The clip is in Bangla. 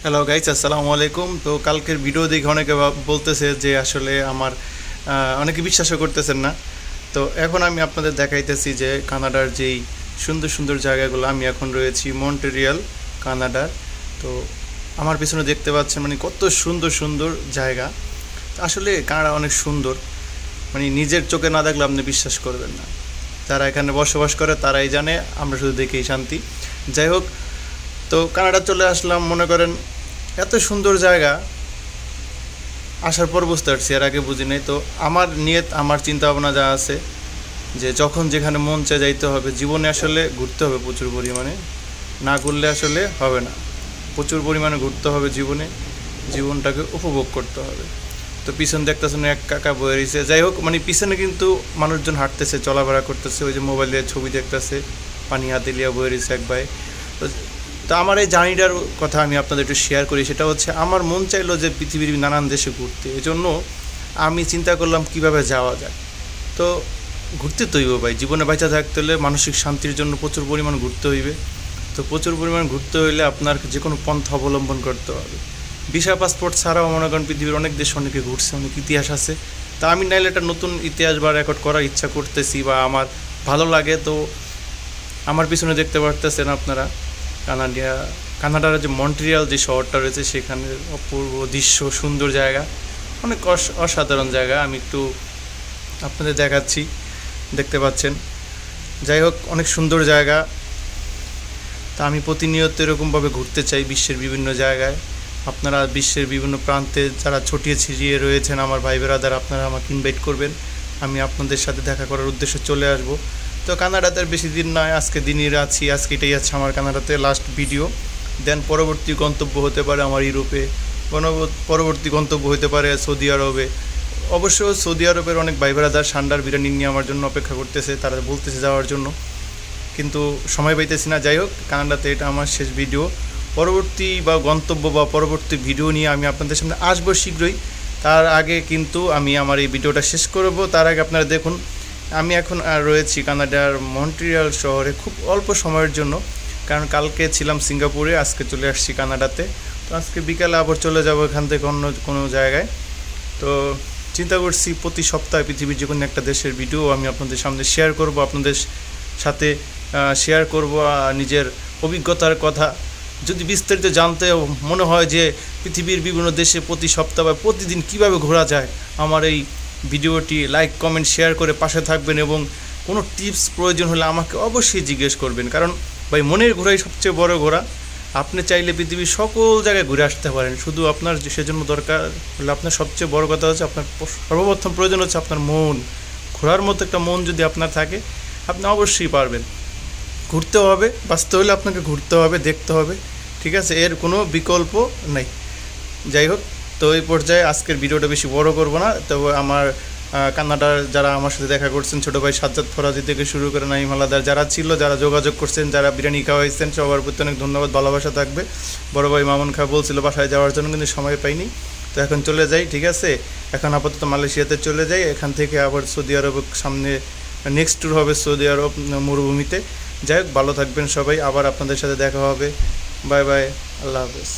হ্যালো গাইস, আসসালামু আলাইকুম। তো কালকের ভিডিও দেখে অনেকে বলতেছে যে আসলে আমার অনেকে বিশ্বাসও করতেছেন না। তো এখন আমি আপনাদের দেখাইতেছি যে কানাডার যেই সুন্দর সুন্দর জায়গাগুলো। আমি এখন রয়েছি মন্ট্রিয়াল, কানাডার। তো আমার পিছনে দেখতে পাচ্ছেন মানে কত সুন্দর সুন্দর জায়গা। আসলে কানাডা অনেক সুন্দর, মানে নিজের চোখে না দেখলে আপনি বিশ্বাস করবেন না। যারা এখানে বসবাস করে তারাই জানে, আমরা শুধু দেখেই শান্তি। যাই হোক, তো কানাডা চলে আসলাম। মনে করেন এত সুন্দর জায়গা, আসার পর বুঝতে পারছি, এর আগে বুঝি নাই। তো আমার নিয়ত, আমার চিন্তা ভাবনা যা আছে যে যখন যেখানে মন চায় যাইতে হবে। জীবনে আসলে ঘুরতে হবে প্রচুর পরিমাণে, না ঘুরলে আসলে হবে না। প্রচুর পরিমাণে ঘুরতে হবে জীবনে, জীবনটাকে উপভোগ করতে হবে। তো পিছনে দেখতেছেন এক কাকা বয়ে রয়েছে। যাই হোক, মানে পিছনে কিন্তু মানুষজন হাঁটতেছে, চলাফেরা করতেছে, ওই যে মোবাইল দিয়ে ছবি দেখতেছে, পানি হাতে লিয়া বয়ে রয়েছে এক ভাই। তো তো আমার এই জার্নিটার কথা আমি আপনাদের একটু শেয়ার করি। সেটা হচ্ছে, আমার মন চাইলো যে পৃথিবীর নানান দেশে ঘুরতে। এই জন্য আমি চিন্তা করলাম কিভাবে যাওয়া যায়। তো ঘুরতে তো হইব ভাই, জীবনে বাঁচা থাকতে হলে মানসিক শান্তির জন্য প্রচুর পরিমাণ ঘুরতে হইবে। তো প্রচুর পরিমাণ ঘুরতে হইলে আপনার যে কোনো পন্থা অবলম্বন করতে হবে। ভিসা পাসপোর্ট ছাড়াও মনে করেন পৃথিবীর অনেক দেশ, অনেকে ঘুরছে, অনেক ইতিহাস আছে। তা আমি নাইলে একটা নতুন ইতিহাস বা রেকর্ড করার ইচ্ছা করতেছি, বা আমার ভালো লাগে। তো আমার পিছনে দেখতে পারতেছেন আপনারা কানাডার যে মন্ট্রিয়াল যে শহরটা রয়েছে, সেখানের অপূর্ব দৃশ্য, সুন্দর জায়গা, অনেক অসাধারণ জায়গা। আমি একটু আপনাদের দেখাচ্ছি, দেখতে পাচ্ছেন। যাই হোক, অনেক সুন্দর জায়গা। তা আমি প্রতিনিয়ত এরকমভাবে ঘুরতে চাই বিশ্বের বিভিন্ন জায়গায়। আপনারা বিশ্বের বিভিন্ন প্রান্তে যারা ছড়িয়ে ছিটিয়ে রয়েছেন আমার ভাই বেরাদার, আপনারা আমাকে ইনভাইট করবেন। আমি আপনাদের সাথে দেখা করার উদ্দেশ্যে চলে আসব। তো কানাডাতে বেশি দিন নয়, আজকে দিনই আছি, আজকে এটাই আছে আমার কানাডাতে লাস্ট ভিডিও। দেন পরবর্তী গন্তব্য হতে পারে আমার ইউরোপে, পরবর্তী গন্তব্য হতে পারে সৌদি আরবে। অবশ্য সৌদি আরবের অনেক ভাই বেরাদার সান্ডার বিরিয়ানি নিয়ে আমার জন্য অপেক্ষা করতেছে, তারা বলতেছে যাওয়ার জন্য, কিন্তু সময় পাইতেছি না। যাই হোক, কানাডাতে এটা আমার শেষ ভিডিও। পরবর্তী বা গন্তব্য বা পরবর্তী ভিডিও নিয়ে আমি আপনাদের সামনে আসবো শীঘ্রই। তার আগে কিন্তু আমি আমার এই ভিডিওটা শেষ করব। তার আগে আপনারা দেখুন, আমি এখন রয়েছি কানাডার মন্ট্রিয়াল শহরে খুব অল্প সময়ের জন্য, কারণ কালকে ছিলাম সিঙ্গাপুরে, আজকে চলে আসছি কানাডাতে। তো আজকে বিকালে আবার চলে যাব এখান থেকে অন্য কোনো জায়গায়। তো চিন্তা করছি প্রতি সপ্তাহে পৃথিবীর যে কোনো একটা দেশের ভিডিও আমি আপনাদের সামনে শেয়ার করব, আপনাদের সাথে শেয়ার করব নিজের অভিজ্ঞতার কথা। যদি বিস্তারিত জানতে মনে হয় যে পৃথিবীর বিভিন্ন দেশে প্রতি সপ্তাহ বা প্রতিদিন কীভাবে ঘোরা যায়, আমার এই ভিডিওটি লাইক, কমেন্ট, শেয়ার করে পাশে থাকবেন। এবং কোনো টিপস প্রয়োজন হলে আমাকে অবশ্যই জিজ্ঞেস করবেন, কারণ ভাই মনের ঘোরাই সবচেয়ে বড় ঘোরা। আপনি চাইলে পৃথিবীর সকল জায়গায় ঘুরে আসতে পারেন, শুধু আপনার সেজন্য দরকার হলে, আপনার সবচেয়ে বড় কথা হচ্ছে, আপনার সর্বপ্রথম প্রয়োজন হচ্ছে আপনার মন। ঘোরার মতো একটা মন যদি আপনার থাকে, আপনি অবশ্যই পারবেন। ঘুরতে হবে, বাঁচতে হলে আপনাকে ঘুরতে হবে, দেখতে হবে, ঠিক আছে? এর কোনো বিকল্প নেই। যাই হোক, তো এই পর্যায়ে আজকের ভিডিওটা বেশি বড় করব না। তবে আমার কানাডার যারা আমার সাথে দেখা করছেন, ছোটো ভাই সাজ্জাদ ফরাজি থেকে শুরু করে নাইম হালাদার যারা ছিল, যারা যোগাযোগ করছেন, যারা বিরিয়ানি খাওয়াইছেন, সবার প্রতি অনেক ধন্যবাদ, ভালোবাসা থাকবে। বড় ভাই মামুন খা বলছিল বাসায় যাওয়ার জন্য, কিন্তু সময় পাইনি। তো এখন চলে যাই, ঠিক আছে? এখন আপাতত মালয়েশিয়াতে চলে যাই, এখান থেকে আবার সৌদি আরবের সামনে নেক্সট ট্যুর হবে সৌদি আরব মরুভূমিতে। যাই হোক, ভালো থাকবেন সবাই, আবার আপনাদের সাথে দেখা হবে। বাই বাই, আল্লাহ হাফেজ।